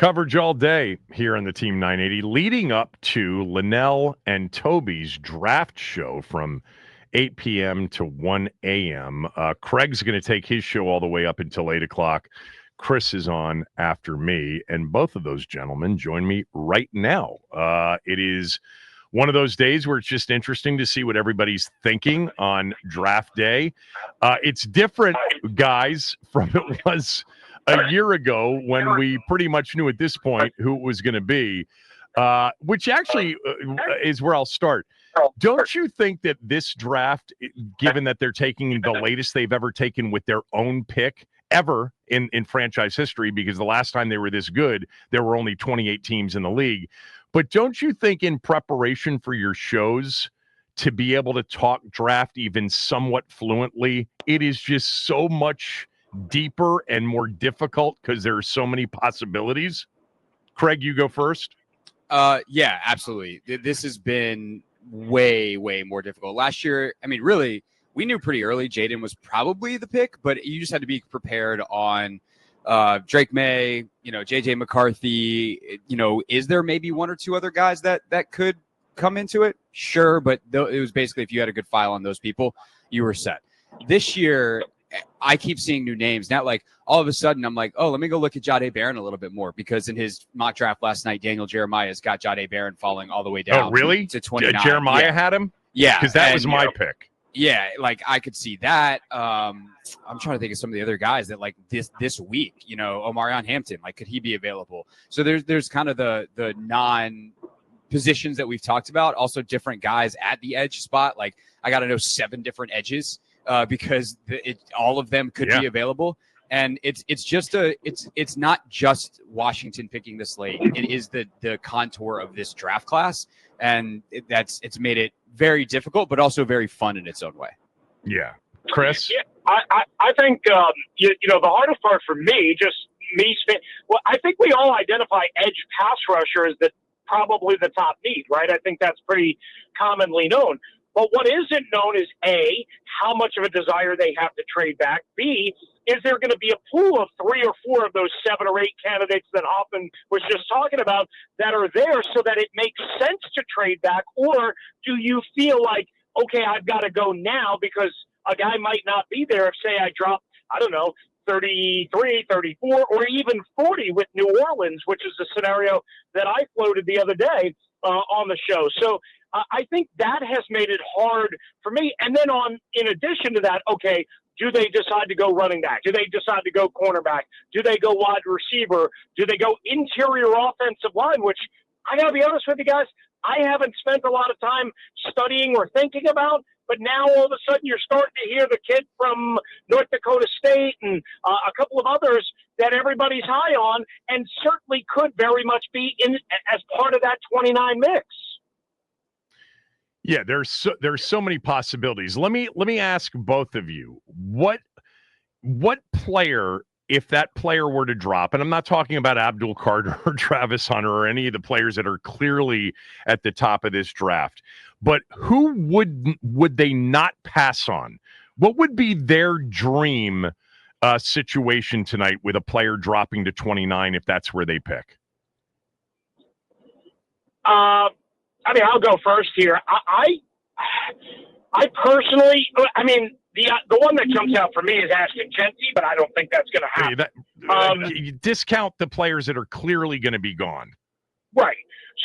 Coverage all day here on the Team 980, leading up to Linnell and Toby's draft show from 8 p.m. to 1 a.m. Craig's going to take his show all the way up until 8 o'clock. Chris is on after me, and both of those gentlemen join me right now. It is one of those days where it's just interesting to see what everybody's thinking on draft day. It's different, guys, from it was a year ago when we pretty much knew at this point who it was going to be, which actually is where I'll start. Don't you think that this draft, given that they're taking the latest they've ever taken with their own pick ever in franchise history, because the last time they were this good, there were only 28 teams in the league. But don't you think in preparation for your shows to be able to talk draft even somewhat fluently, it is just so much deeper and more difficult because there are so many possibilities? Craig, you go first. Yeah, absolutely. This has been way more difficult. Last year, I mean, really, we knew pretty early Jaden was probably the pick, but you just had to be prepared on Drake May, JJ McCarthy. Is there maybe one or two other guys that could come into it? Sure, but it was basically if you had a good file on those people, you were set. This year, I keep seeing new names. Now, like, all of a sudden, I'm like, oh, let me go look at Jahdae Barron a little bit more, because in his mock draft last night, Daniel Jeremiah's got Jahdae Barron falling all the way down to 29. Jeremiah had him? Yeah. Because that was my pick. Yeah, like, I could see that. I'm trying to think of some of the other guys that, like, this week, Omarion Hampton, like, could he be available? So there's kind of the non-positions that we've talked about, also different guys at the edge spot. Like, I got to know 7 different edges. Because all of them could be available, and it's not just Washington picking this late. It is the contour of this draft class, and it's made it very difficult, but also very fun in its own way. Yeah, Chris. Yeah, I think the hardest part for me, I think we all identify edge pass rusher as probably the top need, right? I think that's pretty commonly known. But what isn't known is, A, how much of a desire they have to trade back. B, is there going to be a pool of 3 or 4 of those 7 or 8 candidates that Hoffman was just talking about that are there so that it makes sense to trade back? Or do you feel like, okay, I've got to go now because a guy might not be there if, say, I drop, 33, 34, or even 40 with New Orleans, which is the scenario that I floated the other day on the show. So I think that has made it hard for me. And then in addition to that, okay, do they decide to go running back? Do they decide to go cornerback? Do they go wide receiver? Do they go interior offensive line, which I got to be honest with you guys, I haven't spent a lot of time studying or thinking about. But now all of a sudden you're starting to hear the kid from North Dakota State and a couple of others that everybody's high on, and certainly could very much be in as part of that 29 mix. Yeah, there's so many possibilities. Let me ask both of you, what player, if that player were to drop, and I'm not talking about Abdul Carter or Travis Hunter or any of the players that are clearly at the top of this draft, but who would they not pass on? What would be their dream situation tonight with a player dropping to 29 if that's where they pick? I'll go first here. I personally, the one that jumps out for me is Ashton Genty, but I don't think that's going to happen. You discount the players that are clearly going to be gone. Right.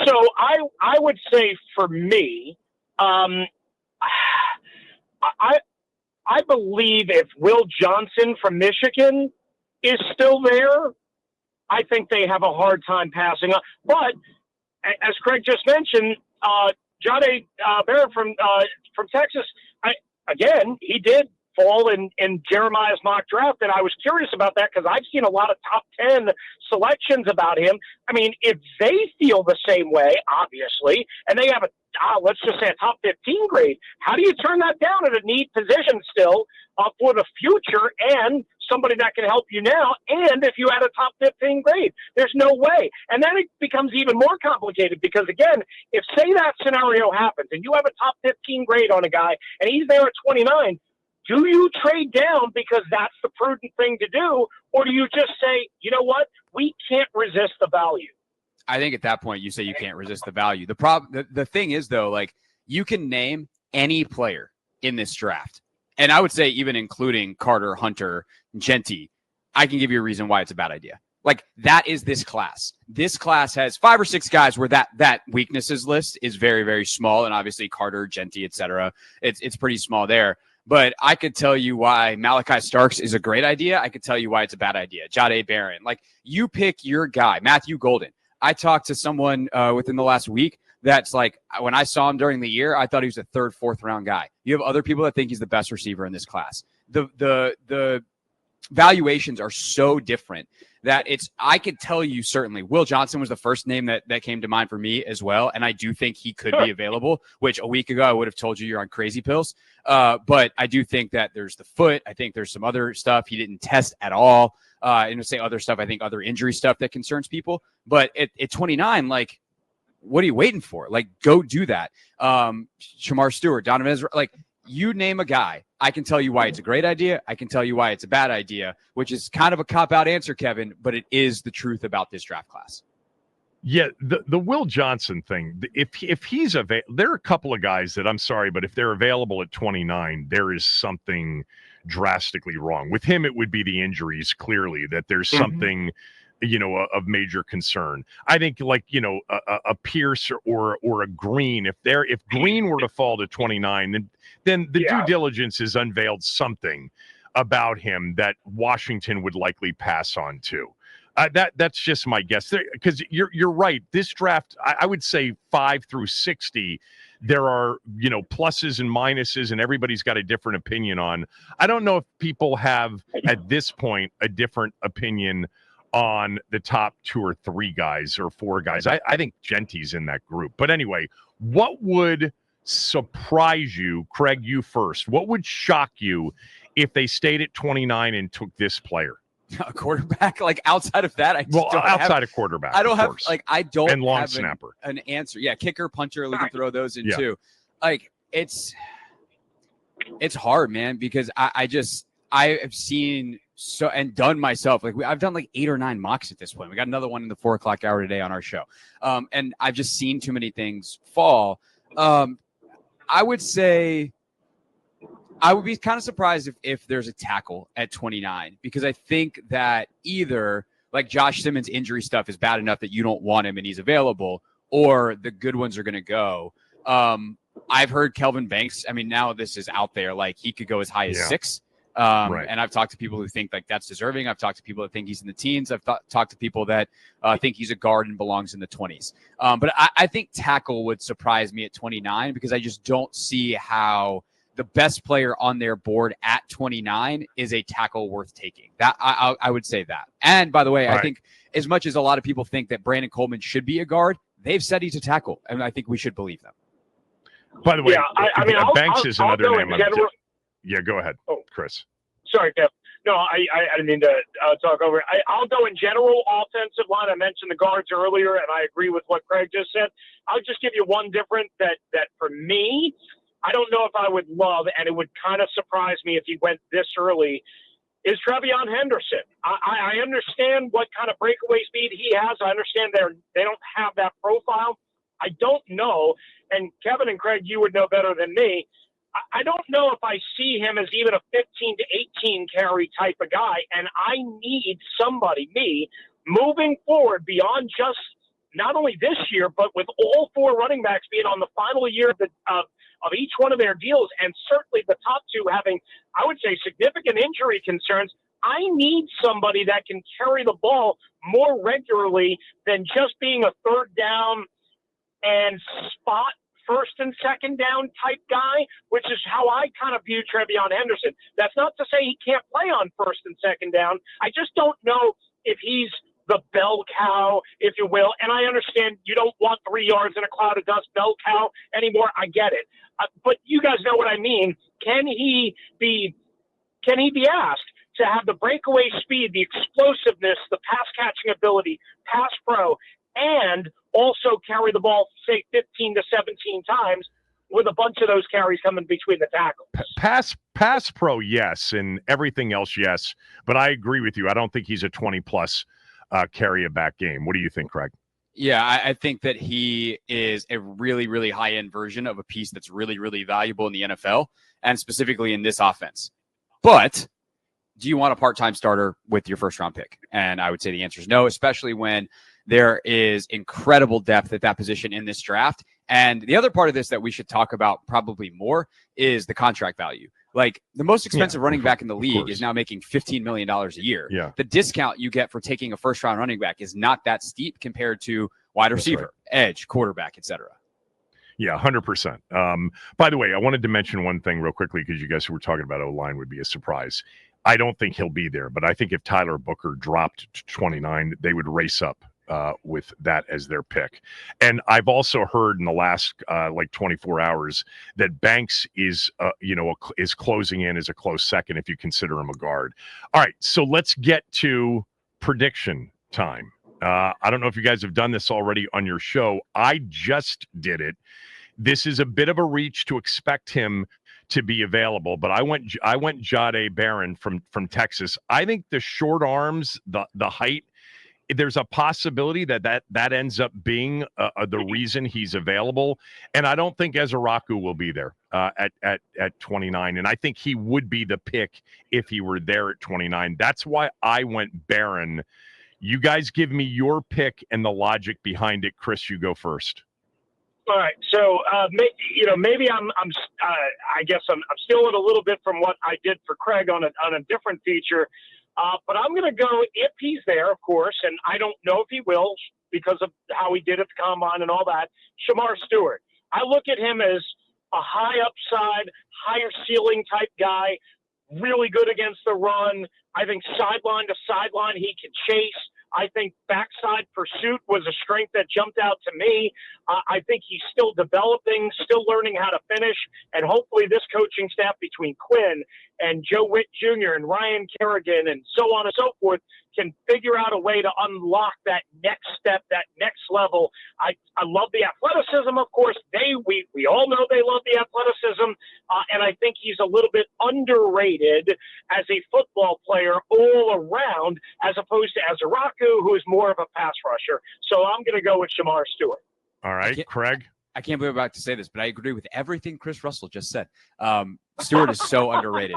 So I would say for me, I believe if Will Johnson from Michigan is still there, I think they have a hard time passing on. But as Craig just mentioned, Jahdae Barron from Texas, he did fall in Jeremiah's mock draft, and I was curious about that because I've seen a lot of top 10 selections about him. I mean, if they feel the same way, obviously, and they have let's just say a top 15 grade, how do you turn that down at a need position still for the future and somebody that can help you now? And if you had a top 15 grade, there's no way. And then it becomes even more complicated because, again, if say that scenario happens and you have a top 15 grade on a guy and he's there at 29, Do you trade down because that's the prudent thing to do? Or do you just say, you know what? We can't resist the value. I think at that point you say you can't resist the value. The problem, the thing is though, like you can name any player in this draft. And I would say even including Carter, Hunter, Genty, I can give you a reason why it's a bad idea. Like that is this class. This class has 5 or 6 guys where that weaknesses list is very, very small. And obviously Carter, Genty, etc. It's pretty small there. But I could tell you why Malachi Starks is a great idea. I could tell you why it's a bad idea. Jahdae Barron. Like you pick your guy, Matthew Golden. I talked to someone within the last week that's like, when I saw him during the year, I thought he was a 3rd, 4th round guy. You have other people that think he's the best receiver in this class. The valuations are so different that I could tell you certainly Will Johnson was the first name that came to mind for me as well. And I do think he could be available, which a week ago I would have told you you're on crazy pills. But I do think that there's the foot. I think there's some other stuff he didn't test at all. And to say other stuff, I think other injury stuff that concerns people. But at 29, like, what are you waiting for? Like, go do that. Shamar Stewart, Donovan Ezra, like, you name a guy, I can tell you why it's a great idea. I can tell you why it's a bad idea, which is kind of a cop-out answer, Kevin, but it is the truth about this draft class. Yeah, the Will Johnson thing, if he's available, there are a couple of guys that I'm sorry, but if they're available at 29, there is something drastically wrong. With him, it would be the injuries, clearly, that there's something of major concern. I think like, a Pierce or a Green, if Green were to fall to 29, then the due diligence has unveiled something about him that Washington would likely pass on to. That's just my guess. Because you're right. This draft, I would say 5 through 60, there are pluses and minuses, and everybody's got a different opinion on. I don't know if people have at this point a different opinion on the top 2 or 3 guys or 4 guys. I think Genty's in that group. But anyway, what would surprise you, Craig, you first? What would shock you if they stayed at 29 and took this player? A quarterback, like outside of that, outside of quarterback, I don't have course. like I don't and long have snapper an answer. Yeah, kicker, punter, we can throw those in too. Like it's hard, man, because I have seen so and done myself. Like I've done like 8 or 9 mocks at this point. We got another one in the 4 o'clock hour today on our show, and I've just seen too many things fall. I would say. I would be kind of surprised if there's a tackle at 29, because I think that either like Josh Simmons' injury stuff is bad enough that you don't want him and he's available, or the good ones are going to go. I've heard Kelvin Banks. I mean, now this is out there. Like he could go as high as 6. Right. And I've talked to people who think like that's deserving. I've talked to people that think he's in the teens. I've talked to people that think he's a guard and belongs in the 20s. But I think tackle would surprise me at 29, because I just don't see how the best player on their board at 29 is a tackle worth taking. That I would say that. And by the way, I think as much as a lot of people think that Brandon Coleman should be a guard, they've said he's a tackle, and I think we should believe them. By the way, Banks is another name. Yeah, go ahead, Chris. Sorry, Kev. No, I didn't mean to talk over. I'll go in general offensive line. I mentioned the guards earlier, and I agree with what Craig just said. I'll just give you one different that for me, I don't know if I would love, and it would kind of surprise me if he went this early, is Trevion Henderson. I understand what kind of breakaway speed he has. I understand they don't have that profile. I don't know, and Kevin and Craig, you would know better than me, I don't know if I see him as even a 15 to 18 carry type of guy, and I need somebody, moving forward beyond just not only this year, but with all 4 running backs being on the final year of each one of their deals, and certainly the top 2 having, I would say, significant injury concerns. I need somebody that can carry the ball more regularly than just being a 3rd down and spot 1st and 2nd down type guy, which is how I kind of view Trevion Henderson. That's not to say he can't play on 1st and 2nd down. I just don't know if he's the bell cow, if you will. And I understand you don't want 3 yards in a cloud of dust bell cow anymore. I get it. But you guys know what I mean. Can he be asked to have the breakaway speed, the explosiveness, the pass catching ability, pass pro, and also carry the ball, say, 15 to 17 times with a bunch of those carries coming between the tackles. Pass pro, yes, and everything else, yes. But I agree with you. I don't think he's a 20-plus carry a back game. What do you think, Craig? Yeah, I think that he is a really, really high-end version of a piece that's really, really valuable in the NFL, and specifically in this offense. But do you want a part-time starter with your first-round pick? And I would say the answer is no, especially when there is incredible depth at that position in this draft. And the other part of this that we should talk about probably more is the contract value. Like, the most expensive running back in the league is now making $15 million a year. Yeah. The discount you get for taking a first-round running back is not that steep compared to wide receiver, edge, quarterback, etc. Yeah, 100%. By the way, I wanted to mention one thing real quickly because you guys who were talking about O-line would be a surprise. I don't think he'll be there, but I think if Tyler Booker dropped to 29, they would race up with that as their pick. And I've also heard in the last 24 hours that Banks is is closing in as a close second if you consider him a guard. All right, so let's get to prediction time. I don't know if you guys have done this already on your show. I just did it. This is a bit of a reach to expect him to be available, but I went Jahdae Barron from Texas. I think the short arms, the height, there's a possibility that ends up being the reason he's available. And I don't think Ezeraku will be there at 29. And I think he would be the pick if he were there at 29. That's why I went Barron. You guys give me your pick and the logic behind it. Chris, you go first. All right, so maybe I guess I'm stealing a little bit from what I did for Craig on a different feature, but I'm going to go if he's there, of course, and I don't know if he will because of how he did at the combine and all that. Shamar Stewart, I look at him as a high upside, higher ceiling type guy, really good against the run. I think sideline to sideline he can chase. I think backside pursuit was a strength that jumped out to me. I think he's still developing, still learning how to finish, and hopefully this coaching staff between Quinn and Joe Witt Jr. and Ryan Kerrigan and so on and so forth can figure out a way to unlock that next step, that next level. I love the athleticism, of course. We all know they love the athleticism, and I think he's a little bit underrated as a football player all around, as opposed to Ezeraku, who is more of a pass rusher. So I'm going to go with Shamar Stewart. All right, Craig. I can't believe I'm about to say this, but I agree with everything Chris Russell just said. Stewart is so underrated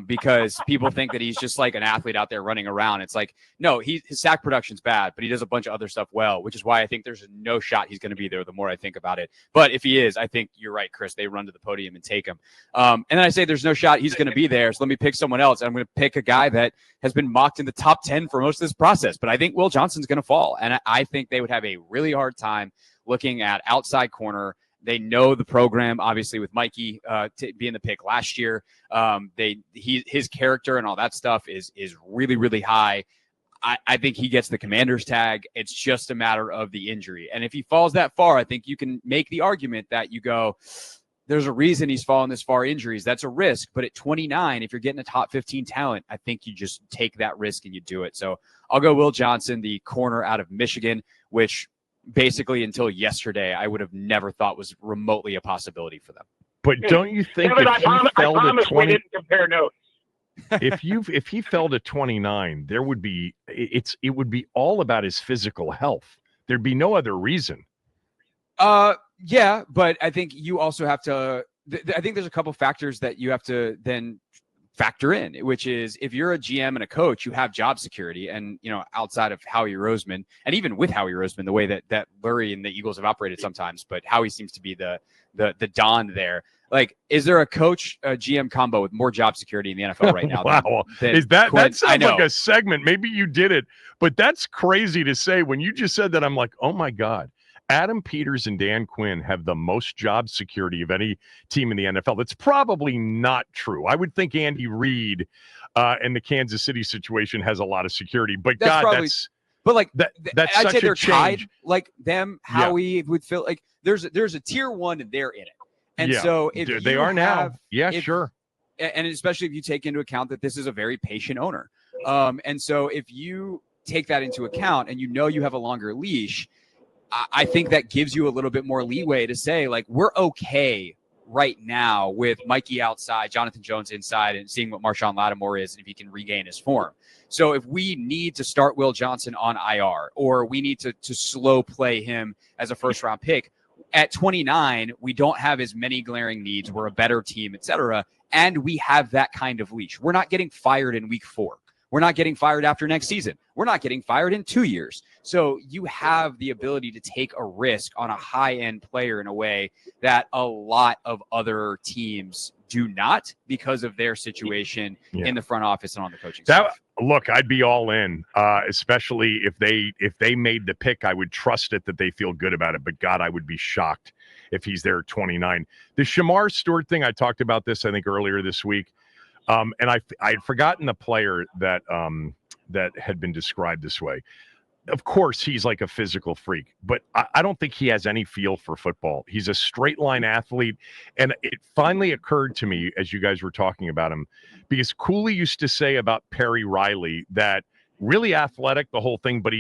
because people think that he's just like an athlete out there running around. It's like, no, his sack production's bad, but he does a bunch of other stuff well, which is why I think there's no shot he's going to be there the more I think about it. But if he is, I think you're right, Chris. They run to the podium and take him. And then I say there's no shot he's going to be there, so let me pick someone else. I'm going to pick a guy that has been mocked in the top 10 for most of this process, but I think Will Johnson's going to fall. And I think they would have a really hard time looking at outside corner. They know the program, obviously, with Mikey being the pick last year. His character and all that stuff is really, really high. I think he gets the Commander's tag. It's just a matter of the injury. And if he falls that far, I think you can make the argument that you go, there's a reason he's fallen this far injuries. That's a risk. But at 29, if you're getting a top 15 talent, I think you just take that risk and you do it. So I'll go Will Johnson, the corner out of Michigan, which basically until yesterday, I would have never thought was remotely a possibility for them. But don't you think Kevin, if he fell to 20, we didn't compare notes. if he fell to 29, there would be it would be all about his physical health. There'd be no other reason. Yeah, but I think you also have to. I think there's a couple factors that you have to then factor in, which is if you're a GM and a coach, you have job security. And, outside of Howie Roseman, and even with Howie Roseman, the way that Lurie and the Eagles have operated sometimes, but Howie seems to be the Don there. Like, is there a coach, a GM combo with more job security in the NFL right now? Wow. That sounds like a segment. Maybe you did it, but that's crazy to say. When you just said that, I'm like, oh my God. Adam Peters and Dan Quinn have the most job security of any team in the NFL. That's probably not true. I would think Andy Reid in the Kansas City situation has a lot of security. But that's I'd such say they're a change. tied. Like them, Howie would feel like there's a tier one and they're in it. And so if they are now, sure. And especially if you take into account that this is a very patient owner. And so if you take that into account and you have a longer leash, I think that gives you a little bit more leeway to say, like, we're okay right now with Mikey outside, Jonathan Jones inside, and seeing what Marshawn Lattimore is and if he can regain his form. So if we need to start Will Johnson on IR, or we need to slow play him as a first-round pick, at 29, we don't have as many glaring needs. We're a better team, et cetera, and we have that kind of leash. We're not getting fired in week 4. We're not getting fired after next season. We're not getting fired in 2 years. So you have the ability to take a risk on a high-end player in a way that a lot of other teams do not because of their situation in the front office and on the coaching staff. Look, I'd be all in, especially if they made the pick. I would trust it that they feel good about it. But God, I would be shocked if he's there at 29. The Shamar Stewart thing, I talked about this, I think, earlier this week. And I'd forgotten the player that had been described this way. Of course, he's like a physical freak, but I don't think he has any feel for football. He's a straight line athlete. And it finally occurred to me as you guys were talking about him, because Cooley used to say about Perry Riley that really athletic, the whole thing, but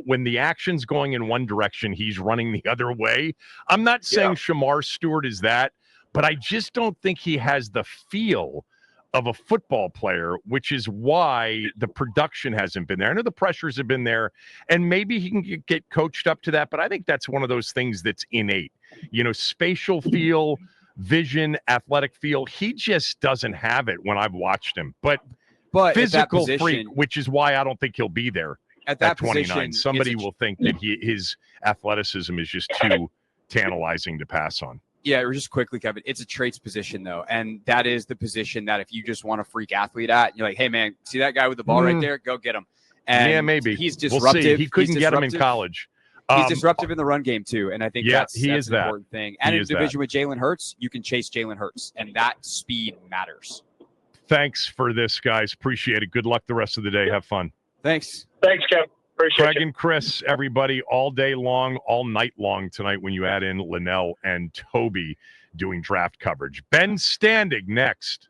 when the action's going in one direction, he's running the other way. I'm not saying Shamar Stewart is that, but I just don't think he has the feel of a football player, which is why the production hasn't been there. I know the pressures have been there, and maybe he can get coached up to that, but I think that's one of those things that's innate. Spatial feel, vision, athletic feel. He just doesn't have it when I've watched him. But physical freak, which is why I don't think he'll be there at 29. Somebody will think that his athleticism is just too tantalizing to pass on. Yeah, just quickly, Kevin, it's a traits position, though. And that is the position that if you just want a freak athlete you're like, hey, man, see that guy with the ball right there? Go get him. And maybe. He's disruptive. We'll see. He couldn't get him in college. He's disruptive in the run game, too. And I think that's an important thing. And in a division with Jalen Hurts, you can chase Jalen Hurts. And that speed matters. Thanks for this, guys. Appreciate it. Good luck the rest of the day. Have fun. Thanks. Thanks, Kev. Appreciate Craig and Chris, everybody, all day long, all night long tonight when you add in Linnell and Toby doing draft coverage. Ben Standig next.